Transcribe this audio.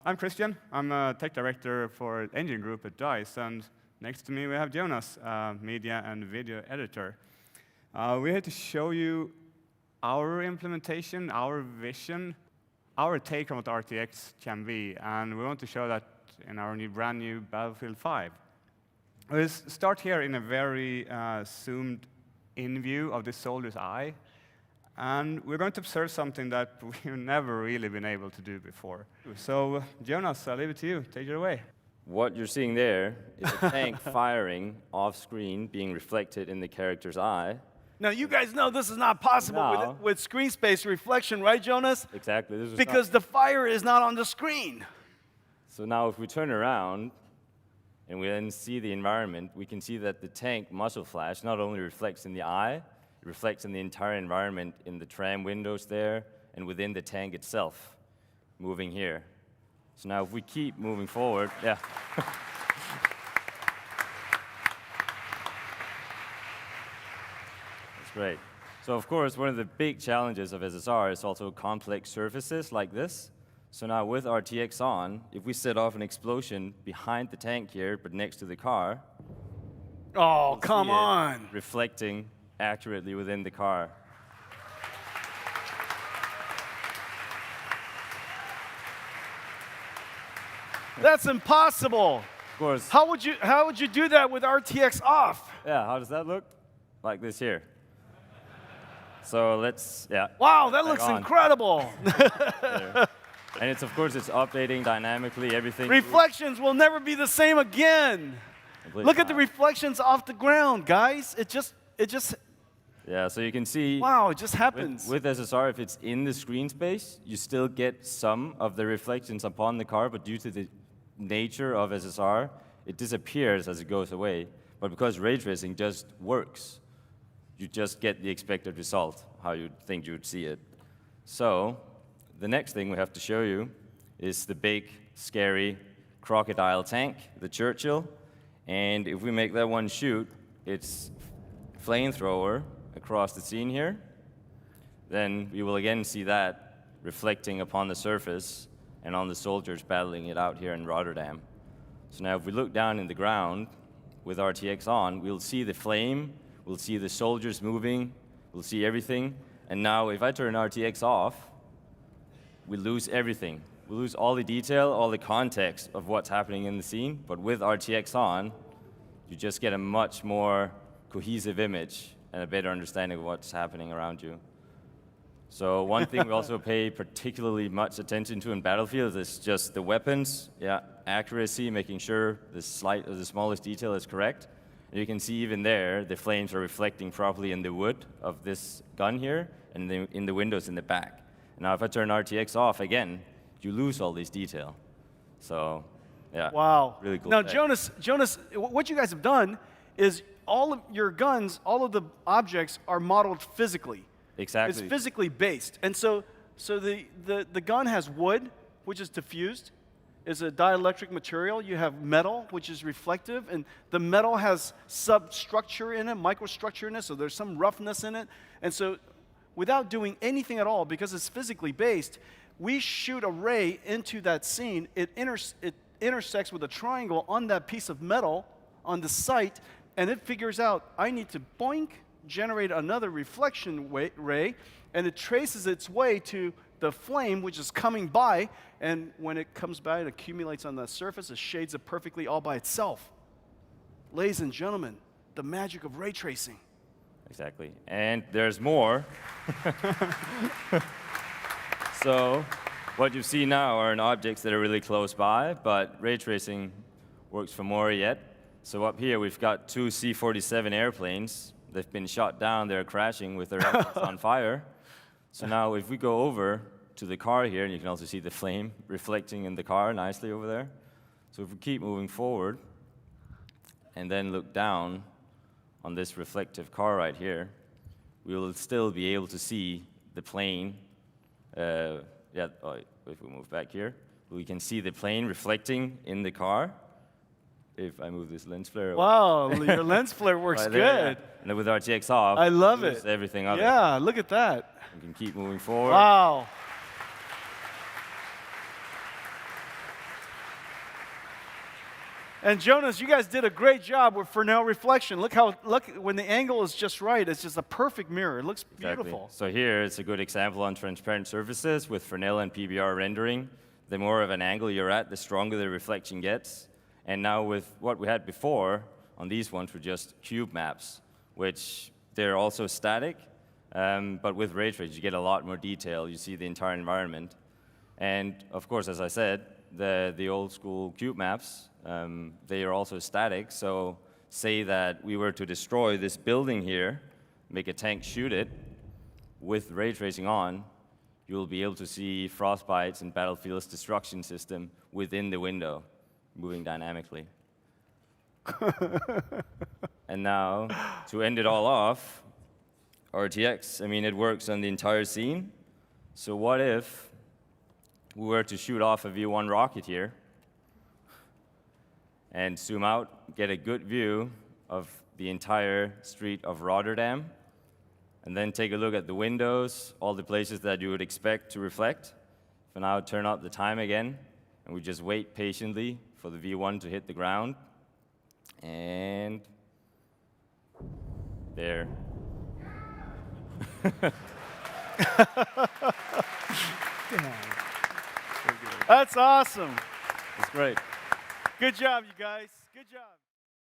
I'm Christian. I'm a tech director for Engine Group at DICE, and next to me we have Jonas, media and video editor. We're here to show you our implementation, our vision, our take on what RTX can be, and we want to show that in our brand new Battlefield 5. We'll start here in a very zoomed-in view of the soldier's eye, and we're going to observe something that we've never really been able to do before. So, Jonas, I'll leave it to you. Take it away. What you're seeing there is a tank firing off-screen, being reflected in the character's eye. Now, you guys know this is not possible with screen space reflection, right, Jonas? Exactly. This is because the fire is not on the screen. So now if we turn around and we then see the environment, we can see that the tank muzzle flash not only reflects in the eye, it reflects in the entire environment in the tram windows there and within the tank itself, moving here. So now if we keep moving forward, yeah. That's great. So of course, one of the big challenges of SSR is also complex surfaces like this. So now with RTX on, if we set off an explosion behind the tank here, but next to the car, oh, come on, reflecting accurately within the car. That's impossible. Of course. How would you do that with RTX off? Yeah, how does that look? Like this here. So let's, yeah. Wow, that looks incredible. And it's, of course, it's updating dynamically, everything. Reflections will never be the same again. Look at the reflections off the ground, guys. It just. Yeah, so you can see. Wow, it just happens. With SSR, if it's in the screen space, you still get some of the reflections upon the car, but due to the nature of SSR, it disappears as it goes away. But because ray tracing just works, you just get the expected result, how you'd think you would see it. So the next thing we have to show you is the big, scary crocodile tank, the Churchill. And if we make that one shoot, it's flamethrower across the scene here. Then we will again see that reflecting upon the surface and on the soldiers battling it out here in Rotterdam. So now if we look down in the ground with RTX on, we'll see the flame, we'll see the soldiers moving, we'll see everything. And now if I turn RTX off, we lose everything. We lose all the detail, all the context of what's happening in the scene. But with RTX on, you just get a much more cohesive image and a better understanding of what's happening around you. So one thing we also pay particularly much attention to in Battlefield is just the weapons, accuracy, making sure the smallest detail is correct. And you can see even there, the flames are reflecting properly in the wood of this gun here and in the windows in the back. Now, if I turn RTX off again, you lose all this detail. So, yeah. Wow. Really cool. Now, Jonas, what you guys have done is all of your guns, all of the objects are modeled physically. Exactly. It's physically based. And so the gun has wood, which is diffused. It's a dielectric material. You have metal, which is reflective. And the metal has substructure in it, microstructure in it, so there's some roughness in it. And so without doing anything at all, because it's physically based, we shoot a ray into that scene. It intersects with a triangle on that piece of metal on the site, and it figures out, I need to boink, generate another reflection ray, and it traces its way to the flame, which is coming by, and when it comes by, it accumulates on the surface, it shades it perfectly all by itself. Ladies and gentlemen, the magic of ray tracing. Exactly. And there's more. So what you see now are objects that are really close by, but ray tracing works for more yet. So up here, we've got two C-47 airplanes. They've been shot down. They're crashing with their engines on fire. So now if we go over to the car here, and you can also see the flame reflecting in the car nicely over there. So if we keep moving forward and then look down on this reflective car right here, we will still be able to see the plane. If we move back here, we can see the plane reflecting in the car. If I move this lens flare. Wow, your lens flare works right good. There, and with RTX off, I love it. Everything of it. Yeah, look at that. You can keep moving forward. Wow. And Jonas, you guys did a great job with Fresnel reflection. Look when the angle is just right, it's just a perfect mirror. It looks beautiful. So here it's a good example on transparent surfaces with Fresnel and PBR rendering. The more of an angle you're at, the stronger the reflection gets. And now with what we had before, on these ones were just cube maps, which they're also static, but with ray trace you get a lot more detail. You see the entire environment. And of course, as I said, the old school cube maps, they are also static. So say that we were to destroy this building here, make a tank shoot it, with ray tracing on, you'll be able to see frostbites and Battlefield's destruction system within the window, moving dynamically. And now, to end it all off, RTX, I mean, it works on the entire scene. So what if we were to shoot off a V1 rocket here and zoom out, get a good view of the entire street of Rotterdam, and then take a look at the windows, all the places that you would expect to reflect. For now, turn up the time again, and we just wait patiently for the V1 to hit the ground. And there. That's awesome. It's great. Good job, you guys. Good job.